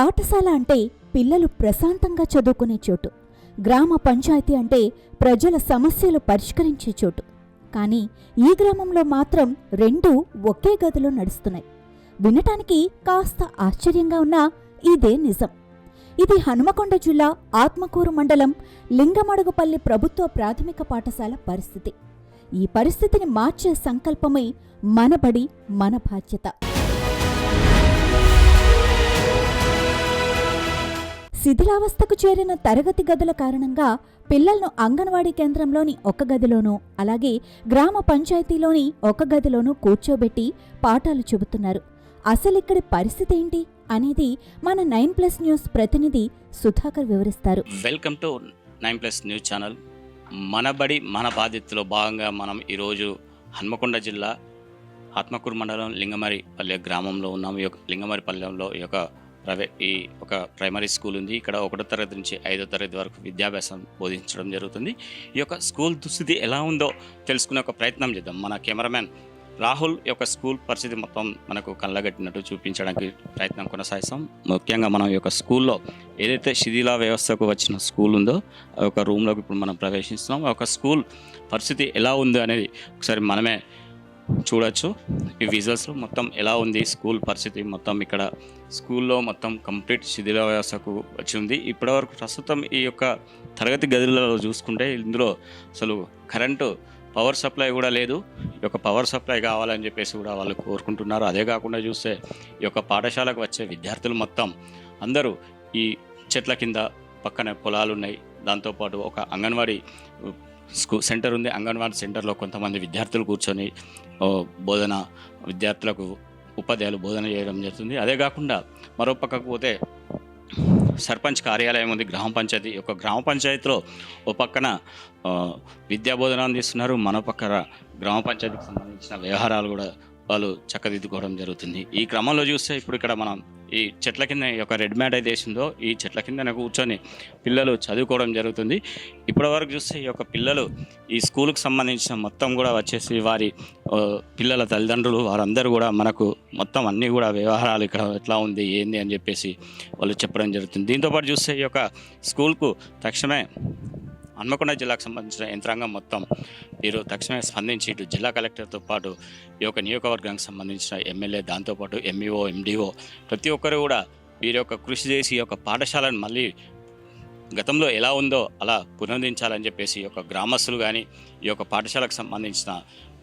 పాఠశాల అంటే పిల్లలు ప్రశాంతంగా చదువుకునే చోటు. గ్రామ పంచాయతీ అంటే ప్రజల సమస్యలు పరిష్కరించే చోటు. కానీ ఈ గ్రామంలో మాత్రం రెండూ ఒకే గదిలో నడుస్తున్నాయి. వినటానికి కాస్త ఆశ్చర్యంగా ఉన్నా ఇదే నిజం. ఇది హనుమకొండ జిల్లా ఆత్మకూరు మండలం లింగమడుగుపల్లి ప్రభుత్వ ప్రాథమిక పాఠశాల పరిస్థితి. ఈ పరిస్థితిని మార్చే సంకల్పమే మనబడి మన బాధ్యత. శిథిలావస్థకు చేరిన తరగతి గదుల కారణంగా పిల్లలను అంగన్వాడీ కేంద్రంలోని ఒక గదిలోనూ, అలాగే గ్రామ పంచాయతీలోని ఒక గదిలోనూ కూర్చోబెట్టి పాఠాలు చెబుతున్నారు. అసలిక్కడి పరిస్థితి ఏంటి అనేది మన 9+ న్యూస్ ప్రతినిధి సుధాకర్ వివరిస్తారు. Welcome to 9+ news channel. మనబడి మన బాధ్యతలో భాగంగా మనం ఈరోజు హన్మకొండ జిల్లా ఆత్మకూరు మండలం లింగమరిపల్లె గ్రామంలో ఉన్నాము. ఈ యొక్క లింగమరిపల్లెంలో ఈ ఒక ప్రైమరీ స్కూల్ ఉంది. ఇక్కడ 1వ తరగతి నుంచి 5వ తరగతి వరకు విద్యాభ్యాసం బోధించడం జరుగుతుంది. ఈ యొక్క స్కూల్ దుస్థితి ఎలా ఉందో తెలుసుకునే ఒక ప్రయత్నం చేద్దాం. మన కెమెరామ్యాన్ రాహుల్ యొక్క స్కూల్ పరిస్థితి మొత్తం మనకు కళ్ళగట్టినట్టు చూపించడానికి ప్రయత్నం కొనసాగిస్తాం. ముఖ్యంగా మనం ఈ యొక్క స్కూల్లో ఏదైతే శిథిలా వ్యవస్థకు వచ్చిన స్కూల్ ఉందో ఆ యొక్క రూమ్లోకి ఇప్పుడు మనం ప్రవేశిస్తున్నాం. ఆ యొక్క స్కూల్ పరిస్థితి ఎలా ఉందో అనేది ఒకసారి మనమే చూడొచ్చు. ఈ విజువల్స్లో మొత్తం ఎలా ఉంది స్కూల్ పరిస్థితి. మొత్తం ఇక్కడ స్కూల్లో మొత్తం కంప్లీట్ శిథిల వ్యవస్థకు వచ్చి ఉంది. ఇప్పటివరకు ప్రస్తుతం ఈ యొక్క తరగతి గదులలో చూసుకుంటే ఇందులో అసలు కరెంటు పవర్ సప్లై కూడా లేదు. ఈ యొక్క పవర్ సప్లై కావాలని చెప్పేసి కూడా వాళ్ళు కోరుకుంటున్నారు. అదే కాకుండా చూస్తే ఈ యొక్క పాఠశాలకు వచ్చే విద్యార్థులు మొత్తం అందరూ ఈ చెట్ల కింద పక్కనే పొలాలు ఉన్నాయి. దాంతోపాటు ఒక అంగన్వాడీ సెంటర్ ఉంది. అంగన్వాడీ సెంటర్లో కొంతమంది విద్యార్థులు కూర్చొని బోధన విద్యార్థులకు ఉపాధ్యాయులు బోధన చేయడం జరుగుతుంది. అదే కాకుండా మరో పక్కకు పోతే సర్పంచ్ కార్యాలయం ఉంది. గ్రామ పంచాయతీలో ఓ పక్కన విద్యా బోధన అందిస్తున్నారు. మరో పక్కన గ్రామ పంచాయతీకి సంబంధించిన వ్యవహారాలు కూడా వాళ్ళు చక్కదిద్దుకోవడం జరుగుతుంది. ఈ క్రమంలో చూస్తే ఇప్పుడు ఇక్కడ మనం ఈ చెట్ల కింద ఒక రెడ్ మ్యాట్ అయితే వేసిందో ఈ చెట్ల కింద కూర్చొని పిల్లలు చదువుకోవడం జరుగుతుంది. ఇప్పటివరకు చూస్తే ఈ యొక్క పిల్లలు ఈ స్కూల్కి సంబంధించిన మొత్తం కూడా వచ్చేసి వారి పిల్లల తల్లిదండ్రులు వారందరూ కూడా మనకు మొత్తం అన్నీ కూడా వ్యవహారాలు ఇక్కడ ఎట్లా ఉంది ఏంది అని చెప్పేసి వాళ్ళు చెప్పడం జరుగుతుంది. దీంతోపాటు చూస్తే ఈ యొక్క స్కూల్కు తక్షణమే హన్మకొండ జిల్లాకు సంబంధించిన యంత్రాంగం మొత్తం వీరు తక్షణమే స్పందించి ఇటు జిల్లా కలెక్టర్తో పాటు ఈ యొక్క నియోజకవర్గానికి సంబంధించిన ఎమ్మెల్యే, దాంతోపాటు ఎంఈఓ, ఎండిఓ ప్రతి ఒక్కరు కూడా వీరి యొక్క కృషి చేసి ఈ యొక్క పాఠశాలను మళ్ళీ గతంలో ఎలా ఉందో అలా పునరుద్ధరించాలని చెప్పేసి ఈ యొక్క గ్రామస్తులు కానీ ఈ యొక్క పాఠశాలకు సంబంధించిన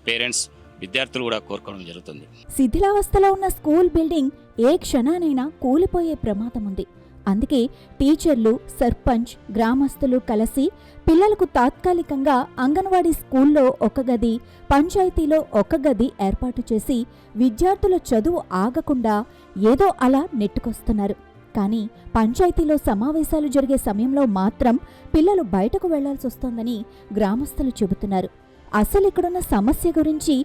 పేరెంట్స్, విద్యార్థులు కూడా కోరుకోవడం జరుగుతుంది. శిథిలావస్థలో ఉన్న స్కూల్ బిల్డింగ్ ఏ క్షణానైనా కూలిపోయే ప్రమాదం ఉంది. అందుకే టీచర్లు, సర్పంచ్, గ్రామస్తులు కలిసి పిల్లలకు తాత్కాలికంగా అంగన్వాడీ స్కూల్లో ఒక గది, పంచాయతీలో ఒక గది ఏర్పాటు చేసి విద్యార్థుల చదువు ఆగకుండా ఏదో అలా నెట్టుకొస్తున్నారు. కానీ పంచాయతీలో సమావేశాలు జరిగే సమయంలో మాత్రం పిల్లలు బయటకు వెళ్లాల్సి వస్తోందని గ్రామస్తులు చెబుతున్నారు. అసలు ఇక్కడున్న సమస్య గురించి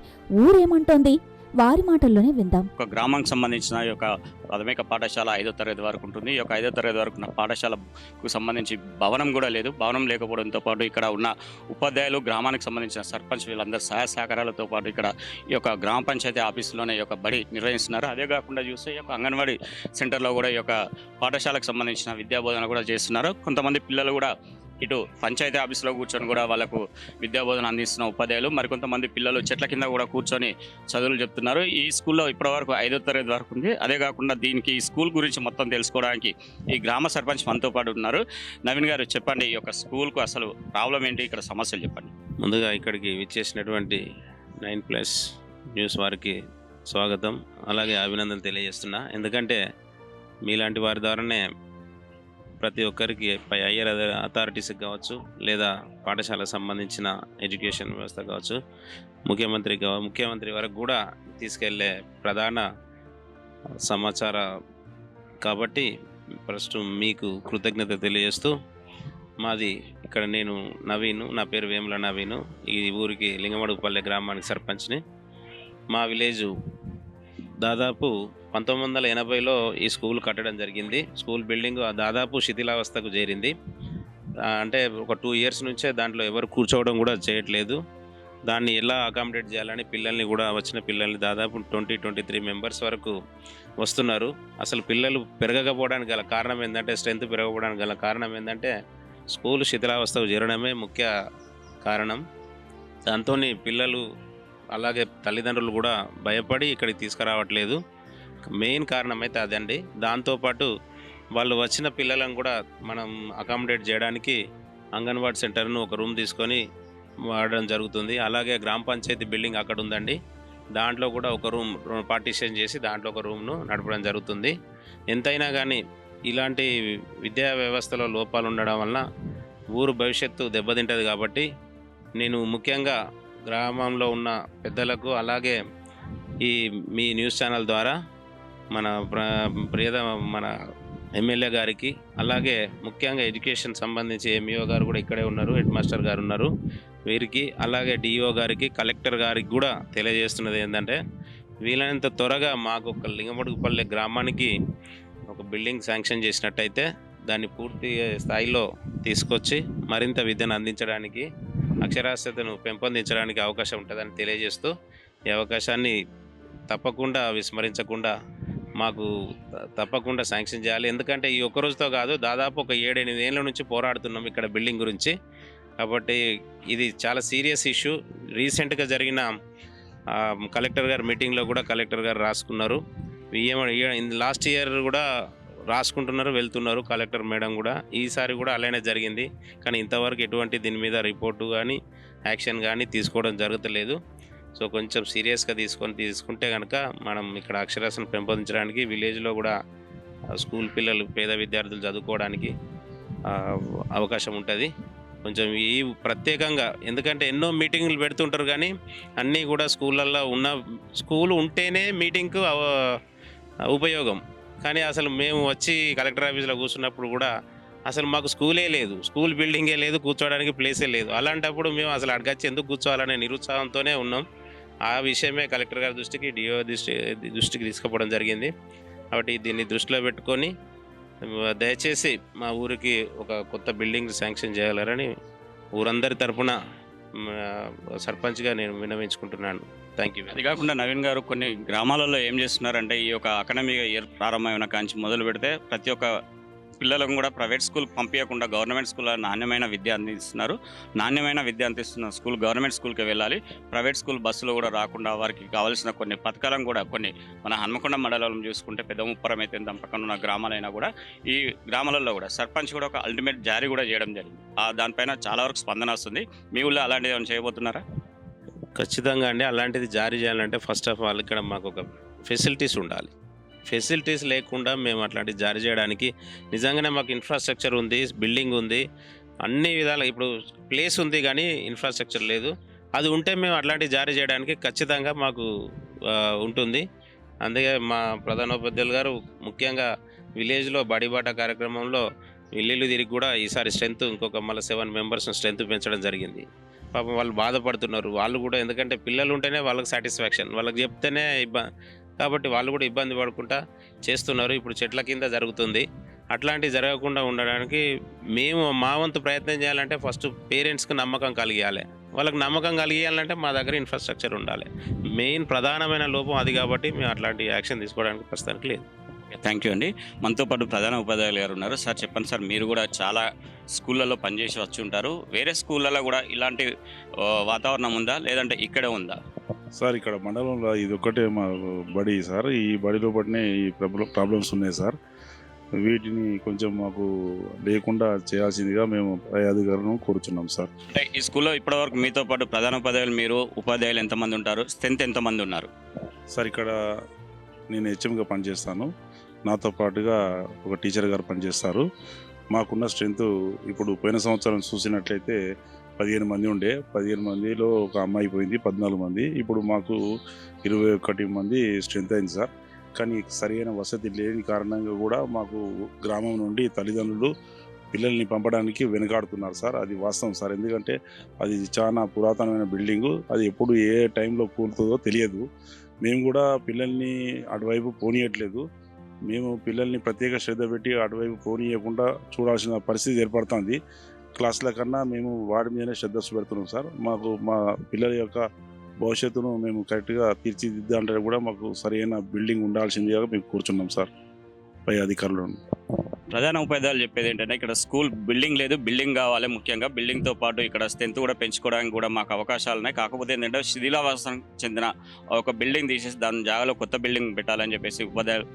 ఊరేమంటోంది? వారి మాటల్లోనే విందాం. ఒక గ్రామానికి సంబంధించిన ఈ యొక్క ప్రాథమిక పాఠశాల 5వ తరగతి వరకు ఉంటుంది. ఈ యొక్క 5వ తరగతి వరకు ఉన్న పాఠశాలకు సంబంధించి భవనం కూడా లేదు. భవనం లేకపోవడంతో పాటు ఇక్కడ ఉన్న ఉపాధ్యాయులు, గ్రామానికి సంబంధించిన సర్పంచ్ వీళ్ళందరూ సహాయ సహకారాలతో పాటు ఇక్కడ ఈ యొక్క గ్రామ పంచాయతీ ఆఫీసులోనే ఈ యొక్క బడి నిర్వహిస్తున్నారు. అదే కాకుండా చూస్తే ఈ యొక్క అంగన్వాడీ సెంటర్లో కూడా ఈ యొక్క పాఠశాలకు సంబంధించిన విద్యాబోధన కూడా చేస్తున్నారు. కొంతమంది పిల్లలు కూడా ఇటు పంచాయతీ ఆఫీసులో కూర్చొని కూడా వాళ్ళకు విద్యాబోధన అందిస్తున్న ఉపాధ్యాయులు, మరికొంతమంది పిల్లలు చెట్ల కింద కూడా కూర్చొని చదువులు చెప్తున్నారు. ఈ స్కూల్లో ఇప్పటివరకు 5వ తరగతి వరకు ఉంది. అదే కాకుండా దీనికి ఈ స్కూల్ గురించి మొత్తం తెలుసుకోవడానికి ఈ గ్రామ సర్పంచ్ మనతో పాటు ఉన్నారు. నవీన్ గారు, చెప్పండి, ఈ యొక్క స్కూల్కు అసలు ప్రాబ్లం ఏంటి, ఇక్కడ సమస్యలు చెప్పండి. ముందుగా ఇక్కడికి విచ్చేసినటువంటి 9+ న్యూస్ వారికి స్వాగతం, అలాగే అభినందనలు తెలియజేస్తున్నా. ఎందుకంటే మీలాంటి వారి ద్వారానే ప్రతి ఒక్కరికి హైయర్ అథారిటీస్కి కావచ్చు, లేదా పాఠశాలకు సంబంధించిన ఎడ్యుకేషన్ వ్యవస్థ కావచ్చు, ముఖ్యమంత్రి వరకు కూడా తీసుకెళ్లే ప్రధాన సమాచార కాబట్టి ఫస్ట్ మీకు కృతజ్ఞత తెలియజేస్తూ, మాది ఇక్కడ నేను నవీను, నా పేరు వేముల నవీను, ఈ ఊరికి లింగమడుగుపల్లె గ్రామానికి సర్పంచ్ని. మా విలేజు దాదాపు 1980లో ఈ స్కూల్ కట్టడం జరిగింది. స్కూల్ బిల్డింగ్ దాదాపు శిథిలావస్థకు చేరింది. అంటే ఒక 2 years నుంచే దాంట్లో ఎవరు కూర్చోవడం కూడా చేయట్లేదు. దాన్ని ఎలా అకామిడేట్ చేయాలని పిల్లల్ని కూడా వచ్చిన పిల్లల్ని దాదాపు 23 మెంబర్స్ వరకు వస్తున్నారు. అసలు పిల్లలు పెరగకపోవడానికి గల కారణం ఏంటంటే, స్ట్రెంత్ పెరగకపోవడానికి గల కారణం ఏంటంటే స్కూల్ శిథిలావస్థకు చేరడమే ముఖ్య కారణం. దాంతో పిల్లలు అలాగే తల్లిదండ్రులు కూడా భయపడి ఇక్కడికి తీసుకురావట్లేదు. మెయిన్ కారణం అయితే అదండి. దాంతోపాటు వాళ్ళు వచ్చిన పిల్లలను కూడా మనం అకామిడేట్ చేయడానికి అంగన్వాడీ సెంటర్ను ఒక రూమ్ తీసుకొని వాడడం జరుగుతుంది. అలాగే గ్రామ పంచాయతీ బిల్డింగ్ అక్కడ ఉందండి, దాంట్లో కూడా ఒక రూమ్ పార్టీషన్ చేసి దాంట్లో ఒక రూమ్ను నడపడం జరుగుతుంది. ఎంతైనా కానీ ఇలాంటి విద్యా వ్యవస్థలో లోపాలు ఉండడం వలన ఊరు భవిష్యత్తు దెబ్బతింటుంది. కాబట్టి నేను ముఖ్యంగా గ్రామంలో ఉన్న పెద్దలకు అలాగే ఈ మీ న్యూస్ ఛానల్ ద్వారా మన మన ఎమ్మెల్యే గారికి, అలాగే ముఖ్యంగా ఎడ్యుకేషన్ సంబంధించి ఎంఈఓ గారు కూడా ఇక్కడే ఉన్నారు, హెడ్ మాస్టర్ గారు ఉన్నారు, వీరికి అలాగే డిఓ గారికి, కలెక్టర్ గారికి కూడా తెలియజేస్తున్నది ఏంటంటే వీలైనంత త్వరగా మాకు ఒక లింగమడుగుపల్లె గ్రామానికి ఒక బిల్డింగ్ శాంక్షన్ చేసినట్టయితే దాన్ని పూర్తి స్థాయిలో తీసుకొచ్చి మరింత విద్యను అందించడానికి, అక్షరాస్యతను పెంపొందించడానికి అవకాశం ఉంటుందని తెలియజేస్తూ ఈ అవకాశాన్ని తప్పకుండా విస్మరించకుండా మాకు తప్పకుండా శాంక్షన్ చేయాలి. ఎందుకంటే ఈ ఒక్కరోజుతో కాదు, దాదాపు ఒక 7-8 ఏళ్ళ నుంచి పోరాడుతున్నాం ఇక్కడ బిల్డింగ్ గురించి. కాబట్టి ఇది చాలా సీరియస్ ఇష్యూ. రీసెంట్గా జరిగిన కలెక్టర్ గారు మీటింగ్లో కూడా కలెక్టర్ గారు రాసుకున్నారు. లాస్ట్ ఇయర్ కూడా రాసుకుంటున్నారు, వెళ్తున్నారు కలెక్టర్ మేడం కూడా. ఈసారి కూడా అలానే జరిగింది. కానీ ఇంతవరకు ఎటువంటి దీని మీద రిపోర్టు కానీ యాక్షన్ కానీ తీసుకోవడం జరుగుతలేదు. సో కొంచెం సీరియస్గా తీసుకుంటే కనుక మనం ఇక్కడ అక్షరాస్యతను పెంపొందించడానికి, విలేజ్లో కూడా స్కూల్ పిల్లలు, పేద విద్యార్థులు చదువుకోవడానికి అవకాశం ఉంటుంది. కొంచెం ఈ ప్రత్యేకంగా ఎందుకంటే ఎన్నో మీటింగులు పెడుతుంటారు కానీ అన్నీ కూడా స్కూళ్ళల్లో స్కూల్ ఉంటేనే మీటింగ్కు ఉపయోగం. కానీ అసలు మేము వచ్చి కలెక్టర్ ఆఫీస్లో కూర్చున్నప్పుడు కూడా అసలు మాకు స్కూలే లేదు, స్కూల్ బిల్డింగే లేదు, కూర్చోవడానికి ప్లేసే లేదు. అలాంటప్పుడు మేము అసలు అడగచ్చి ఎందుకు కూర్చోవాలనే నిరుత్సాహంతోనే ఉన్నాం. ఆ విషయమే కలెక్టర్ గారి దృష్టికి, డిఓ దృష్టికి తీసుకుపోవడం జరిగింది. కాబట్టి దీన్ని దృష్టిలో పెట్టుకొని దయచేసి మా ఊరికి ఒక కొత్త బిల్డింగ్ శాంక్షన్ చేయాలని ఊరందరి తరఫున సర్పంచ్గా నేను విన్నవించుకుంటున్నాను. Thank you. అది కాకుండా నవీన్ గారు కొన్ని గ్రామాలలో ఏం చేస్తున్నారంటే ఈ యొక్క అకాడమిక్ ఇయర్ ప్రారంభమైన కాంచి మొదలు పెడితే ప్రతి ఒక్క పిల్లలకు కూడా ప్రైవేట్ స్కూల్ పంపించకుండా గవర్నమెంట్ స్కూల్లో నాణ్యమైన విద్య అందిస్తున్నారు. నాణ్యమైన విద్య అందిస్తున్న స్కూల్ గవర్నమెంట్ స్కూల్కి వెళ్ళాలి. ప్రైవేట్ స్కూల్ బస్సులో కూడా రాకుండా వారికి కావాల్సిన కొన్ని పథకాలను కూడా మన హన్మకొండ మండలం చూసుకుంటే పెద్ద ముప్పరం అయితే పక్కన ఉన్న గ్రామాలైనా కూడా ఈ గ్రామాలలో కూడా సర్పంచ్ కూడా ఒక అల్టిమేట్ జారీ కూడా చేయడం జరిగింది. దానిపైన చాలా వరకు స్పందన వస్తుంది. మీ ఊళ్ళో అలాంటిది ఏమైనా చేయబోతున్నారా? ఖచ్చితంగా అండి. అలాంటిది జారీ చేయాలంటే ఫస్ట్ ఆఫ్ ఆల్ ఇక్కడ మాకు ఒక ఫెసిలిటీస్ ఉండాలి. ఫెసిలిటీస్ లేకుండా మేము అట్లాంటివి జారీ చేయడానికి నిజంగానే మాకు ఇన్ఫ్రాస్ట్రక్చర్ ఉంది, బిల్డింగ్ ఉంది, అన్ని విధాలు ఇప్పుడు ప్లేస్ ఉంది కానీ ఇన్ఫ్రాస్ట్రక్చర్ లేదు. అది ఉంటే మేము అట్లాంటివి జారీ చేయడానికి ఖచ్చితంగా మాకు ఉంటుంది. అందుకే మా ప్రధానోపాధ్యాయులు గారు ముఖ్యంగా విలేజ్లో బడిబాట కార్యక్రమంలో ఇల్లు తిరిగి కూడా ఈసారి స్ట్రెంత్ ఇంకొక మళ్ళీ 7 మెంబర్స్ స్ట్రెంత్ పెంచడం జరిగింది. పాపం వాళ్ళు బాధపడుతున్నారు. వాళ్ళు కూడా ఎందుకంటే పిల్లలు ఉంటేనే వాళ్ళకి సాటిస్ఫాక్షన్, వాళ్ళకి చెప్తేనే కాబట్టి వాళ్ళు కూడా ఇబ్బంది పడకుండా చేస్తున్నారు. ఇప్పుడు చెట్ల కింద జరుగుతుంది. అట్లాంటివి జరగకుండా ఉండడానికి మేము మా వంతు ప్రయత్నం చేయాలంటే ఫస్ట్ పేరెంట్స్కి నమ్మకం కలిగియాలి. వాళ్ళకి నమ్మకం కలిగియాలంటే మా దగ్గర ఇన్ఫ్రాస్ట్రక్చర్ ఉండాలి. మెయిన్ ప్రధానమైన లోపం అది. కాబట్టి మేము అట్లాంటి యాక్షన్ తీసుకోవడానికి ప్రస్తుతానికి లేదు. థ్యాంక్ యూ అండి. మనతో పాటు ప్రధాన ఉపాధ్యాయులు గారు ఉన్నారు. సార్ చెప్పండి సార్, మీరు కూడా చాలా స్కూళ్ళల్లో పనిచేసి వచ్చి ఉంటారు. వేరే స్కూళ్ళల్లో కూడా ఇలాంటి వాతావరణం ఉందా లేదంటే ఇక్కడే ఉందా? సార్ ఇక్కడ మండలంలో ఇది ఒక్కటే మా బడి సార్. ఈ బడిలో పడినే ఈ ప్రాబ్లమ్స్ ఉన్నాయి సార్. వీటిని కొంచెం మాకు లేకుండా చేయాల్సిందిగా మేము పై అధికారులను కోరుచున్నాం సార్. అంటే ఈ స్కూల్లో ఇప్పటివరకు మీతో పాటు ప్రధాన ఉపాధ్యాయులు, మీరు ఉపాధ్యాయులు ఎంతమంది ఉంటారు? స్ట్రెంత్ ఎంతమంది ఉన్నారు? సార్ ఇక్కడ నేను హెచ్ఎంగా పనిచేస్తాను. నాతో పాటుగా ఒక టీచర్ గారు పనిచేస్తారు. మాకున్న స్ట్రెంత్ ఇప్పుడు పోయిన సంవత్సరం చూసినట్లయితే 15 మంది ఉండే. 15 మందిలో ఒక అమ్మాయి పోయింది, 14 మంది. ఇప్పుడు మాకు 21 మంది స్ట్రెంత్ అయింది సార్. కానీ సరైన వసతి లేని కారణంగా కూడా మాకు గ్రామం నుండి తల్లిదండ్రులు పిల్లల్ని పంపడానికి వెనుకాడుతున్నారు సార్. అది వాస్తవం సార్. ఎందుకంటే అది చాలా పురాతనమైన బిల్డింగు. అది ఎప్పుడు ఏ టైంలో కూలుతుందో తెలియదు. మేము కూడా పిల్లల్ని అటువైపు పోనీయట్లేదు. మేము పిల్లల్ని ప్రత్యేక శ్రద్ధ పెట్టి అటువైపు పోనీయకుండా చూడాల్సిన పరిస్థితి ఏర్పడుతుంది. క్లాసుల కన్నా మేము వాడి మీదనే శ్రద్ధ పెడుతున్నాం సార్. మాకు మా పిల్లల యొక్క భవిష్యత్తును మేము కరెక్ట్గా తీర్చిదిద్దాలంటే కూడా మాకు సరైన బిల్డింగ్ ఉండాల్సిందిగా మేము కూర్చున్నాం సార్ పై అధికారులను. ప్రధాన ఉపాధ్యాయులు చెప్పేది ఏంటంటే ఇక్కడ స్కూల్ బిల్డింగ్ లేదు, బిల్డింగ్ కావాలి. ముఖ్యంగా బిల్డింగ్తో పాటు ఇక్కడ స్ట్రెంత్ కూడా పెంచుకోవడానికి కూడా మాకు అవకాశాలు ఉన్నాయి. కాకపోతే ఏంటంటే శిథిలావస్థకు చెందిన ఒక బిల్డింగ్ తీసేసి దాని జాగాలో కొత్త బిల్డింగ్ పెట్టాలని చెప్పేసి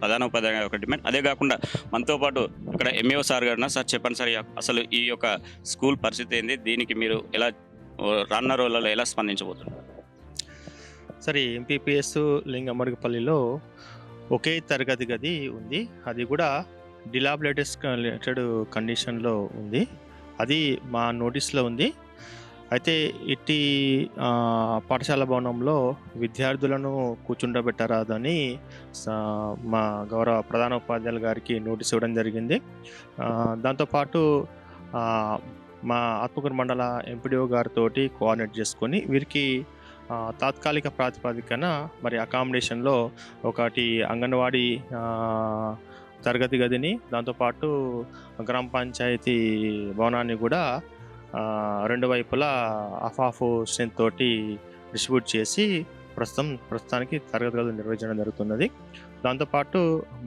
ప్రధాన ఉపాధ్యాయులు ఒక డిమాండ్. అదే కాకుండా మనతో పాటు ఇక్కడ ఎంఈఓ సార్ గారు సార్ చెప్పండి సార్, అసలు ఈ యొక్క స్కూల్ పరిస్థితి ఏంది, దీనికి మీరు ఎలా రానున్న రోజులలో ఎలా స్పందించబోతున్నారు? సరే, ఎంపీపీఎస్ లింగమరిపల్లిలో ఒకే తరగతి గది ఉంది. అది కూడా డిలాబిలేటెడ్ కండిషన్లో ఉంది. అది మా నోటీస్లో ఉంది. అయితే ఇట్టి పాఠశాల భవనంలో విద్యార్థులను కూర్చుండబెట్టరాదని మా గౌరవ ప్రధాన ఉపాధ్యాయులు గారికి నోటీస్ ఇవ్వడం జరిగింది. దాంతోపాటు మా ఆత్మకూరు మండల ఎంపీడీఓ గారితో కోఆర్డినేట్ చేసుకొని వీరికి తాత్కాలిక ప్రాతిపదికన మరి అకామిడేషన్లో ఒకటి అంగన్వాడీ తరగతి గదిని, దాంతోపాటు గ్రామ పంచాయతీ భవనాన్ని కూడా రెండు వైపులా హాఫ్ స్ట్రెంత్ తోటి డిస్ట్రిబ్యూట్ చేసి ప్రస్తుతానికి తరగతి గదులు నిర్వహించడం జరుగుతున్నది. దాంతోపాటు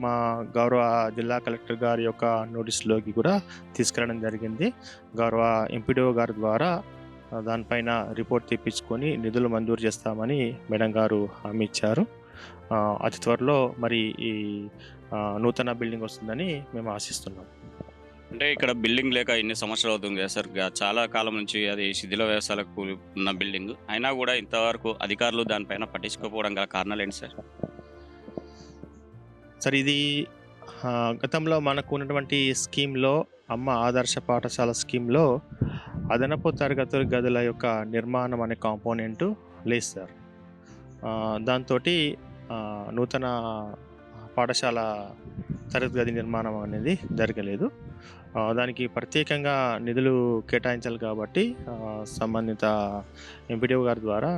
మా గౌరవ జిల్లా కలెక్టర్ గారి యొక్క నోటీసులోకి కూడా తీసుకురావడం జరిగింది. గౌరవ ఎంపీడీఓ గారి ద్వారా దానిపైన రిపోర్ట్ తెప్పించుకొని నిధులు మంజూరు చేస్తామని మేడం గారు హామీ ఇచ్చారు. అతి త్వరలో మరి ఈ నూతన బిల్డింగ్ వస్తుందని మేము ఆశిస్తున్నాం. అంటే ఇక్కడ బిల్డింగ్ లేక ఎన్ని సంవత్సరాలు అవుతుంది కదా సార్, చాలా కాలం నుంచి అది శిథిల వ్యవస్థలకు ఉన్న బిల్డింగ్ అయినా కూడా ఇంతవరకు అధికారులు దానిపైన పట్టించుకోకపోవడం గల కారణాలు ఏంటి సార్? సార్, ఇది గతంలో మనకు ఉన్నటువంటి స్కీమ్లో, అమ్మ ఆదర్శ పాఠశాల స్కీమ్లో అదనపు తరగతుల గదుల యొక్క నిర్మాణం అనే కాంపోనెంటు లేదు సార్. దాంతో నూతన పాఠశాల తరగతి గది నిర్మాణం అనేది జరగలేదు. దానికి ప్రత్యేకంగా నిధులు కేటాయించాలి కాబట్టి సంబంధిత ఎంపీడీఓ గారి ద్వారా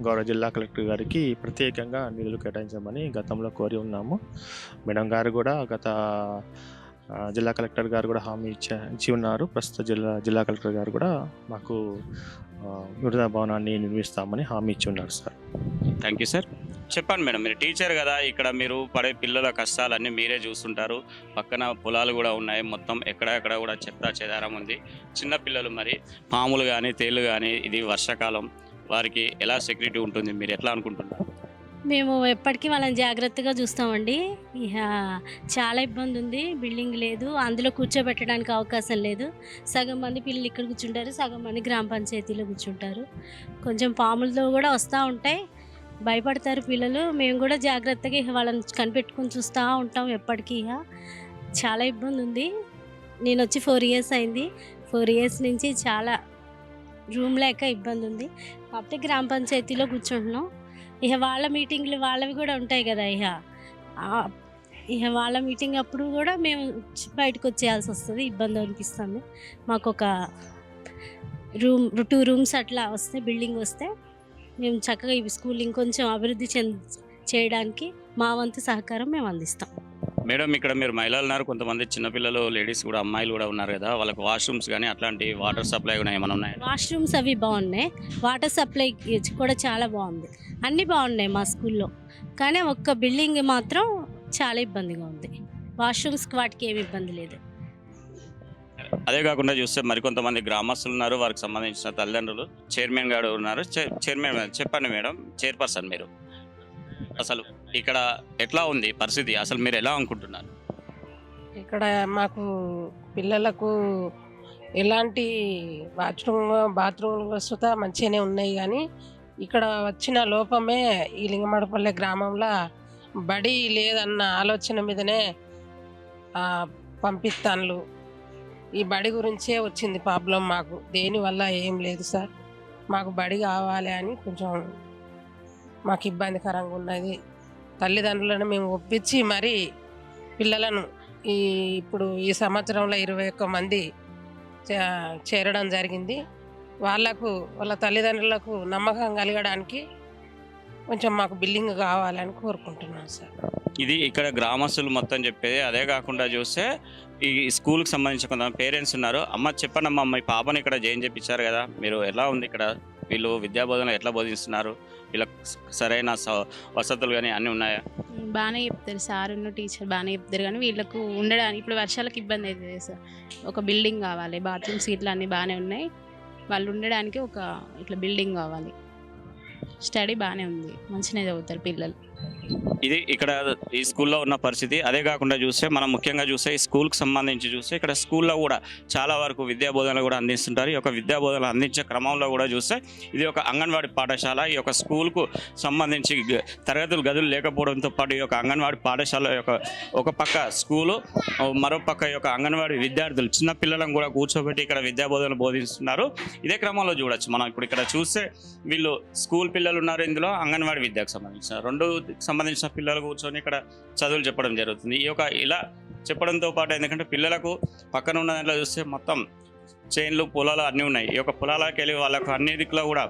గౌరవ జిల్లా కలెక్టర్ గారికి ప్రత్యేకంగా నిధులు కేటాయించమని గతంలో కోరి ఉన్నాము. మేడం గారు కూడా జిల్లా కలెక్టర్ గారు కూడా హామీ ఇచ్చి ఉన్నారు. ప్రస్తుత జిల్లా కలెక్టర్ గారు కూడా మాకు నూతన భవనాన్ని నిర్మిస్తామని హామీ ఇచ్చి ఉన్నారు సార్. Thank you sir. చెప్పండి మేడం, మీరు టీచర్ కదా, ఇక్కడ మీరు పడే పిల్లల కష్టాలన్నీ మీరే చూస్తుంటారు. పక్కన పొలాలు కూడా ఉన్నాయి, మొత్తం ఎక్కడెక్కడ కూడా చెత్త చెదారం ఉంది. చిన్నపిల్లలు మరి పాములు కానీ తేళ్ళు కానీ, ఇది వర్షాకాలం, వారికి ఎలా సెక్యూరిటీ ఉంటుంది, మీరు ఎట్లా అనుకుంటున్నారు? మేము ఎప్పటికీ వాళ్ళని జాగ్రత్తగా చూస్తామండి. ఇక చాలా ఇబ్బంది ఉంది, బిల్డింగ్ లేదు, అందులో కూర్చోబెట్టడానికి అవకాశం లేదు. సగం మంది పిల్లలు ఇక్కడ కూర్చుంటారు, సగం మంది గ్రామ పంచాయతీలో కూర్చుంటారు. కొంచెం పాములతో కూడా వస్తూ ఉంటాయి, భయపడతారు పిల్లలు. మేము కూడా జాగ్రత్తగా ఇక వాళ్ళని కనిపెట్టుకొని చూస్తూ ఉంటాం ఎప్పటికీ. ఇక చాలా ఇబ్బంది ఉంది. నేను వచ్చి 4 years అయింది. 4 years నుంచి చాలా రూమ్ లేక ఇబ్బంది ఉంది. కాకపోతే గ్రామ పంచాయతీలో కూర్చుంటున్నాం. ఇక వాళ్ళ మీటింగ్లు వాళ్ళవి కూడా ఉంటాయి కదా, ఇక వాళ్ళ మీటింగ్ అప్పుడు కూడా మేము బయటకు వచ్చేయాల్సి వస్తుంది, ఇబ్బంది అనిపిస్తుంది. మాకు ఒక 2 rooms అట్లా వస్తే, బిల్డింగ్ వస్తే మేము చక్కగా ఈ స్కూల్ ఇంకొంచెం అభివృద్ధి చేయడానికి మా వంతు సహకారం మేము అందిస్తాం. మేడం, ఇక్కడ మీరు మహిళలు ఉన్నారు, కొంతమంది చిన్నపిల్లలు, లేడీస్ కూడా, అమ్మాయిలు కూడా ఉన్నారు కదా, వాళ్ళకి వాష్రూమ్స్ కానీ అట్లాంటి వాటర్ సప్లై కూడా ఏమైనా ఉన్నాయి? వాష్రూమ్స్ అవి బాగున్నాయి, వాటర్ సప్లై కూడా చాలా బాగుంది, అన్నీ బాగున్నాయి మా స్కూల్లో. కానీ ఒక్క బిల్డింగ్ మాత్రం చాలా ఇబ్బందిగా ఉంది. వాష్రూమ్స్కి వాటికి ఏమి ఇబ్బంది లేదు. అదే కాకుండా చూస్తే మరికొంతమంది గ్రామస్తులు ఉన్నారు, వారికి సంబంధించిన తల్లిదండ్రులు, చైర్మన్ గారు ఉన్నారు. చైర్మన్ చెప్పండి మేడం, చైర్పర్సన్ మీరు, అసలు ఇక్కడ ఎట్లా ఉంది పరిస్థితి, అసలు మీరు ఎలా అనుకుంటున్నారు? ఇక్కడ మాకు పిల్లలకు ఎలాంటి బాత్రూమ్ వసత మంచిగానే ఉన్నాయి, కానీ ఇక్కడ వచ్చిన లోపమే ఈ లింగమడపల్లె గ్రామంలో బడి లేదన్న ఆలోచన మీదనే పంపిస్తాను. ఈ బడి గురించే వచ్చింది ప్రాబ్లం మాకు, దేనివల్ల ఏం లేదు సార్. మాకు బడి కావాలి అని కొంచెం మాకు ఇబ్బందికరంగా ఉన్నది. తల్లిదండ్రులను మేము ఒప్పించి మరి పిల్లలను ఇప్పుడు ఈ సంవత్సరంలో 21 మంది చేరడం జరిగింది. వాళ్ళ తల్లిదండ్రులకు నమ్మకం కలగడానికి కొంచెం మాకు బిల్డింగ్ కావాలని కోరుకుంటున్నాను సార్. ఇది ఇక్కడ గ్రామస్తులు మొత్తం చెప్పేది. అదే కాకుండా చూస్తే ఈ స్కూల్కి సంబంధించిన కొంతమంది పేరెంట్స్ ఉన్నారు. అమ్మ చెప్పండి అమ్మ, మీ పాపని ఇక్కడ జాయిన్ చేయించారు కదా, మీరు ఎలా ఉంది ఇక్కడ, వీళ్ళు విద్యాబోధన ఎట్లా బోధిస్తున్నారు, వీళ్ళకి సరైన వసతులు కానీ అన్నీ ఉన్నాయా? బాగానే చెప్తారు సార్, టీచర్ బాగానే చెప్తారు. కానీ వీళ్ళకు ఉండడానికి ఇప్పుడు వర్షాలకు ఇబ్బంది అవుతుంది సార్. ఒక బిల్డింగ్ కావాలి, బాత్రూమ్స్ ఇట్లా అన్నీ బాగానే ఉన్నాయి. వాళ్ళు ఉండడానికి ఒక ఇట్లా బిల్డింగ్ కావాలి. స్టడీ బాగానే ఉంది, మంచిగానే చదువుతారు పిల్లలు. ఇది ఇక్కడ ఈ స్కూల్లో ఉన్న పరిస్థితి. అదే కాకుండా చూస్తే మనం ముఖ్యంగా చూస్తే ఈ స్కూల్కి సంబంధించి చూస్తే ఇక్కడ స్కూల్లో కూడా చాలా వరకు విద్యా బోధనలు కూడా అందిస్తుంటారు. ఈ యొక్క విద్యా బోధనలు అందించే క్రమంలో కూడా చూస్తే ఇది ఒక అంగన్వాడీ పాఠశాల. ఈ యొక్క స్కూల్కు సంబంధించి గదులు లేకపోవడంతో పాటు ఈ యొక్క అంగన్వాడీ పాఠశాల యొక్క ఒక పక్క స్కూలు, మరో పక్క ఈ యొక్క అంగన్వాడీ విద్యార్థులు చిన్న పిల్లలను కూడా కూర్చోబెట్టి ఇక్కడ విద్యా బోధనలు బోధిస్తున్నారు. ఇదే క్రమంలో చూడొచ్చు మనం ఇప్పుడు ఇక్కడ చూస్తే వీళ్ళు స్కూల్ పిల్లలు ఉన్నారు, ఇందులో అంగన్వాడీ విద్యకు సంబంధించిన రెండు సంబంధించిన పిల్లలు కూర్చొని ఇక్కడ చదువులు చెప్పడం జరుగుతుంది. ఈ యొక్క ఇలా చెప్పడంతో పాటు ఎందుకంటే పిల్లలకు పక్కన ఉన్న దాంట్లో చూస్తే మొత్తం చేన్లు పొలాలు అన్నీ ఉన్నాయి. ఈ యొక్క పొలాలకు వెళ్ళి వాళ్ళకు అన్ని దిక్కులో కూడా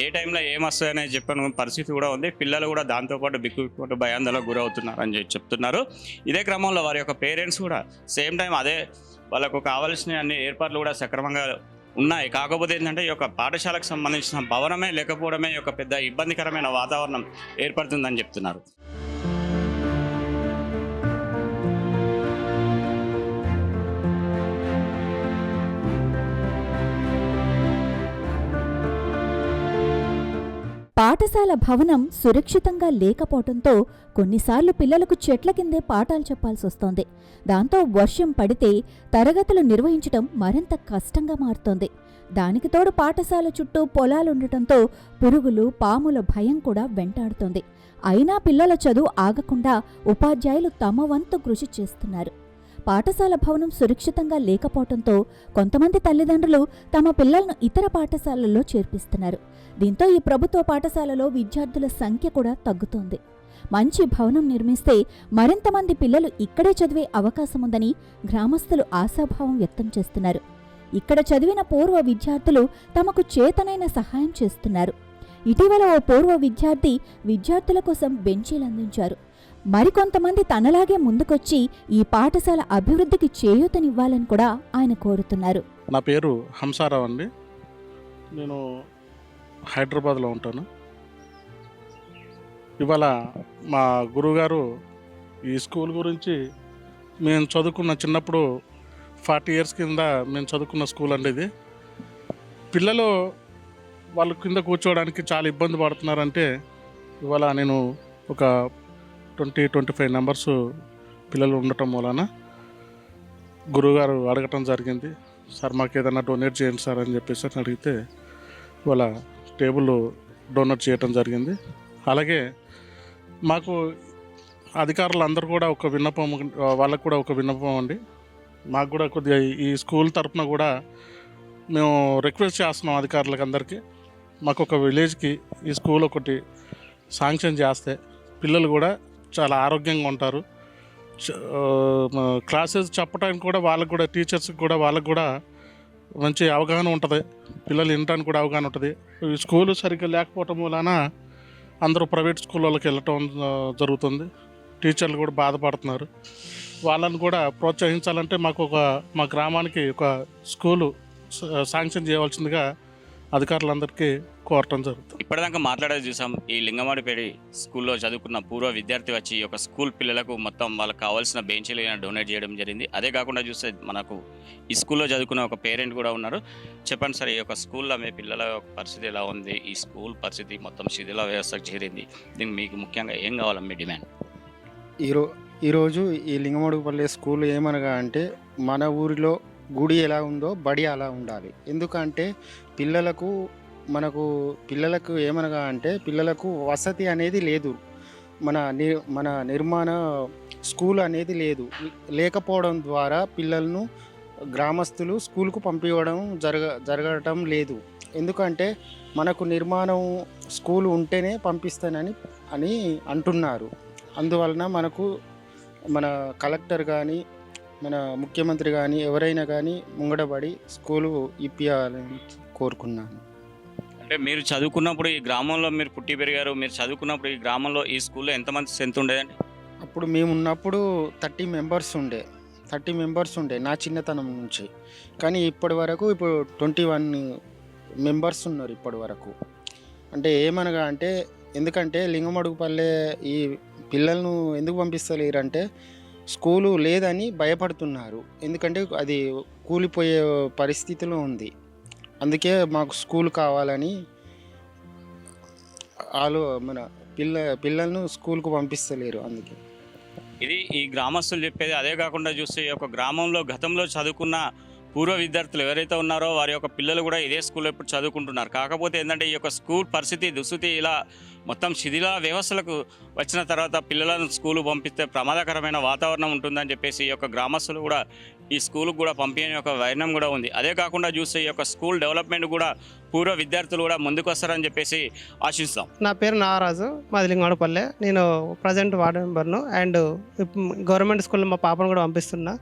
ఏ టైంలో ఏమొస్తాయనేది చెప్పిన పరిస్థితి కూడా ఉంది. పిల్లలు కూడా దాంతోపాటు బిక్కు భయాందోళనకు గురవుతున్నారు అని చెప్తున్నారు. ఇదే క్రమంలో వారి యొక్క పేరెంట్స్ కూడా సేమ్ టైం అదే వాళ్ళకు కావాల్సిన అన్ని ఏర్పాట్లు కూడా సక్రమంగా ఉన్నాయి. కాకపోతే ఏంటంటే ఈ యొక్క పాఠశాలకు సంబంధించిన భవనమే లేకపోవడమే ఈ యొక్క పెద్ద ఇబ్బందికరమైన వాతావరణం ఏర్పడుతుందని చెప్తున్నారు. పాఠశాల భవనం సురక్షితంగా లేకపోవడంతో కొన్నిసార్లు పిల్లలకు చెట్ల కిందే పాఠాలు చెప్పాల్సి వస్తోంది. దాంతో వర్షం పడితే తరగతులు నిర్వహించడం మరింత కష్టంగా మారుతోంది. దానికి తోడు పాఠశాల చుట్టూ పొలాలుండటంతో పురుగులు, పాముల భయం కూడా వెంటాడుతోంది. అయినా పిల్లల చదువు ఆగకుండా ఉపాధ్యాయులు తమ వంతు కృషి చేస్తున్నారు. పాఠశాల భవనం సురక్షితంగా లేకపోవడంతో కొంతమంది తల్లిదండ్రులు తమ పిల్లలను ఇతర పాఠశాలల్లో చేర్పిస్తున్నారు. దీంతో ఈ ప్రభుత్వ పాఠశాలలో విద్యార్థుల సంఖ్య కూడా తగ్గుతోంది. మంచి భవనం నిర్మిస్తే మరింత మంది పిల్లలు ఇక్కడే చదివే అవకాశముందని గ్రామస్తులు ఆశాభావం వ్యక్తం చేస్తున్నారు. ఇక్కడ చదివిన పూర్వ విద్యార్థులు తమకు చేతనైన సహాయం చేస్తున్నారు. ఇటీవల ఓ పూర్వ విద్యార్థి విద్యార్థుల కోసం బెంచీలు అందించారు. మరికొంతమంది తనలాగే ముందుకొచ్చి ఈ పాఠశాల అభివృద్ధికి చేయూతనివ్వాలని కూడా ఆయన కోరుతున్నారు. నా పేరు హంసారావు అండి. నేను హైదరాబాద్లో ఉంటాను. ఇవాళ మా గురువుగారు ఈ స్కూల్ గురించి మేము చదువుకున్న చిన్నప్పుడు 40 years కింద మేము చదువుకున్న స్కూల్ అండి ఇది. పిల్లలు వాళ్ళ కింద కూర్చోవడానికి చాలా ఇబ్బంది పడుతున్నారంటే ఇవాళ నేను ఒక 20-25 numbers పిల్లలు ఉండటం వలన గురువుగారు అడగటం జరిగింది. సార్ మాకు ఏదైనా డొనేట్ చేయండి సార్ అని చెప్పేసి అడిగితే వాళ్ళ టేబుల్ డొనేట్ చేయటం జరిగింది. అలాగే మాకు అధికారులు అందరూ కూడా ఒక విన్నపం, వాళ్ళకు కూడా ఒక విన్నపం అండి. మాకు కూడా కొద్దిగా ఈ స్కూల్ తరఫున కూడా మేము రిక్వెస్ట్ చేస్తున్నాం అధికారులకు అందరికీ, మాకు ఒక విలేజ్కి ఈ స్కూల్ ఒకటి శాంక్షన్ చేస్తే పిల్లలు కూడా చాలా ఆరోగ్యంగా ఉంటారు. క్లాసెస్ చెప్పడానికి కూడా వాళ్ళకు కూడా, టీచర్స్కి కూడా వాళ్ళకు కూడా మంచి అవగాహన ఉంటుంది. పిల్లలు వినడానికి కూడా అవగాహన ఉంటుంది. ఈ స్కూలు సరిగ్గా లేకపోవటం వలన అందరూ ప్రైవేట్ స్కూళ్ళకి వెళ్ళటం జరుగుతుంది. టీచర్లు కూడా బాధపడుతున్నారు. వాళ్ళని కూడా ప్రోత్సహించాలంటే మా గ్రామానికి ఒక స్కూలు శాంక్షన్ చేయవలసిందిగా అధికారులందరికీ కోరటం జరుగుతుంది. ఇప్పటిదాకా మాట్లాడేది చూసాం. ఈ లింగమాడిపేట స్కూల్లో చదువుకున్న పూర్వ విద్యార్థి వచ్చి ఈ యొక్క స్కూల్ పిల్లలకు మొత్తం వాళ్ళకి కావాల్సిన బెంచీలు డొనేట్ చేయడం జరిగింది. అదే కాకుండా చూస్తే మనకు ఈ స్కూల్లో చదువుకున్న ఒక పేరెంట్ కూడా ఉన్నారు. చెప్పండి సార్, ఈ యొక్క స్కూల్లో మీ పిల్లల పరిస్థితి ఎలా ఉంది? ఈ స్కూల్ పరిస్థితి మొత్తం శిథిల వ్యవస్థకు చేరింది. దీనికి మీకు ముఖ్యంగా ఏం కావాలి మీ డిమాండ్? ఈరోజు ఈ లింగమడుగుపల్లె స్కూల్ ఏమనగా అంటే మన ఊరిలో గుడి ఎలా ఉందో బడి అలా ఉండాలి. ఎందుకంటే పిల్లలకు ఏమనగా అంటే పిల్లలకు వసతి అనేది లేదు. మన నిర్మాణ స్కూల్ అనేది లేకపోవడం ద్వారా పిల్లలను గ్రామస్తులు స్కూల్కు పంపించడం జరగటం లేదు. ఎందుకంటే మనకు నిర్మాణం స్కూల్ ఉంటేనే పంపిస్తానని అంటున్నారు. అందువలన మన కలెక్టర్ కానీ మన ముఖ్యమంత్రి కానీ ఎవరైనా కానీ ముంగడబడి స్కూలు ఇప్పించాలని కోరుకున్నాను. అంటే మీరు చదువుకున్నప్పుడు ఈ గ్రామంలో మీరు పుట్టి పెరిగారు, మీరు చదువుకున్నప్పుడు ఈ గ్రామంలో ఈ స్కూల్లో ఎంతమంది స్ట్రెంత్ ఉండేదండి? అప్పుడు మేము ఉన్నప్పుడు 30 మెంబర్స్ ఉండే నా చిన్నతనం నుంచి. కానీ ఇప్పటి వరకు ఇప్పుడు 21 మెంబర్స్ ఉన్నారు ఇప్పటి వరకు. అంటే ఏమనగా అంటే ఎందుకంటే లింగమడుగుపల్లె ఈ పిల్లలను ఎందుకు పంపిస్తలేరంటే స్కూలు లేదని భయపడుతున్నారు. ఎందుకంటే అది కూలిపోయే పరిస్థితిలో ఉంది. అందుకే మాకు స్కూల్ కావాలని మన పిల్లలను స్కూల్కు పంపిస్తలేరు అందుకే. ఇది ఈ గ్రామస్తులు చెప్పేది. అదే కాకుండా చూస్తే ఈ యొక్క గ్రామంలో గతంలో చదువుకున్న పూర్వ విద్యార్థులు ఎవరైతే ఉన్నారో వారి యొక్క పిల్లలు కూడా ఇదే స్కూల్లో ఇప్పుడు చదువుకుంటున్నారు. కాకపోతే ఏంటంటే ఈ యొక్క స్కూల్ పరిస్థితి దుస్థితి ఇలా మొత్తం శిథిల వ్యవస్థలకు వచ్చిన తర్వాత పిల్లలను స్కూలు పంపిస్తే ప్రమాదకరమైన వాతావరణం ఉంటుందని చెప్పేసి ఈ యొక్క గ్రామస్తులు కూడా ఈ స్కూల్కి కూడా పంపించని ఒక వైనం కూడా ఉంది. అదే కాకుండా చూస్తే ఈ యొక్క స్కూల్ డెవలప్మెంట్ కూడా పూర్వ విద్యార్థులు కూడా ముందుకు వస్తారని చెప్పేసి ఆశిస్తాం. నా పేరు నాగరాజు, మాది లింగమడుగుపల్లె. నేను ప్రజెంట్ వార్డు మెంబర్ను అండ్ గవర్నమెంట్ స్కూల్లో మా పాపను కూడా పంపిస్తున్నా.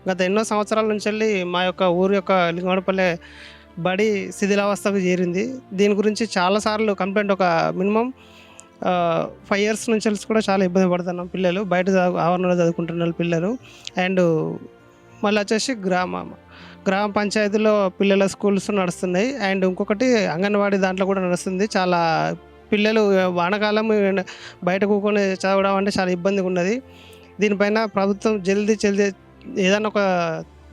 గత ఎన్నో సంవత్సరాల నుంచి వెళ్ళి మా యొక్క ఊరు యొక్క లింగమడుగుపల్లె బడి శిథిలావస్థకు చేరింది. దీని గురించి చాలాసార్లు కంప్లైంట్, ఒక మినిమం 5 years నుంచి కూడా చాలా ఇబ్బంది పడుతున్నాం. పిల్లలు బయట ఆవరణలో చదువుకుంటున్నారు పిల్లలు. అండ్ మళ్ళీ వచ్చేసి గ్రామ పంచాయతీలో పిల్లల స్కూల్స్ నడుస్తున్నాయి. అండ్ ఇంకొకటి అంగన్వాడీ దాంట్లో కూడా నడుస్తుంది. చాలా పిల్లలు వానకాలం బయట కూకొని చదవడం అంటే చాలా ఇబ్బందిగా ఉన్నది. దీనిపైన ప్రభుత్వం జల్దీ ఏదైనా ఒక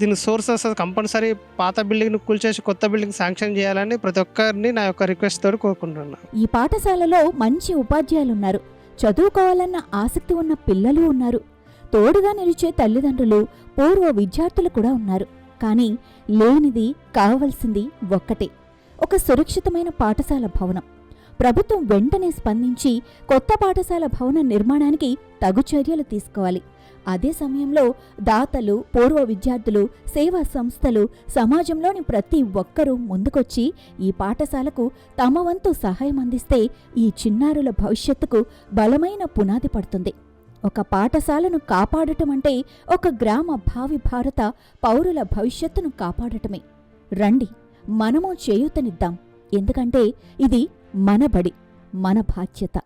దీనికి సోర్సెస్ కంపల్సరీ పాత బిల్డింగ్ని కూల్చేసి కొత్త బిల్డింగ్ శాంక్షన్ చేయాలని ప్రతి ఒక్కరిని నా యొక్క రిక్వెస్ట్ తోటి కోరుకుంటున్నాను. ఈ పాఠశాలలో మంచి ఉపాధ్యాయులున్నారు, చదువుకోవాలన్న ఆసక్తి ఉన్న పిల్లలు ఉన్నారు, తోడుగా నిలిచే తల్లిదండ్రులు, పూర్వ విద్యార్థులు కూడా ఉన్నారు. కానీ లేనిది, కావలసింది ఒక్కటే, ఒక సురక్షితమైన పాఠశాల భవనం. ప్రభుత్వం వెంటనే స్పందించి కొత్త పాఠశాల భవన నిర్మాణానికి తగు చర్యలు తీసుకోవాలి. అదే సమయంలో దాతలు, పూర్వ విద్యార్థులు, సేవా సంస్థలు, సమాజంలోని ప్రతి ఒక్కరూ ముందుకొచ్చి ఈ పాఠశాలకు తమ వంతు సహాయం అందిస్తే ఈ చిన్నారుల భవిష్యత్తుకు బలమైన పునాది పడుతుంది. ఒక పాఠశాలను కాపాడటం అంటే ఒక గ్రామ భావి భారత పౌరుల భవిష్యత్తును కాపాడటమే. రండి, మనము చేయూతనిద్దాం. ఎందుకంటే ఇది మన బడి, మన బాధ్యత.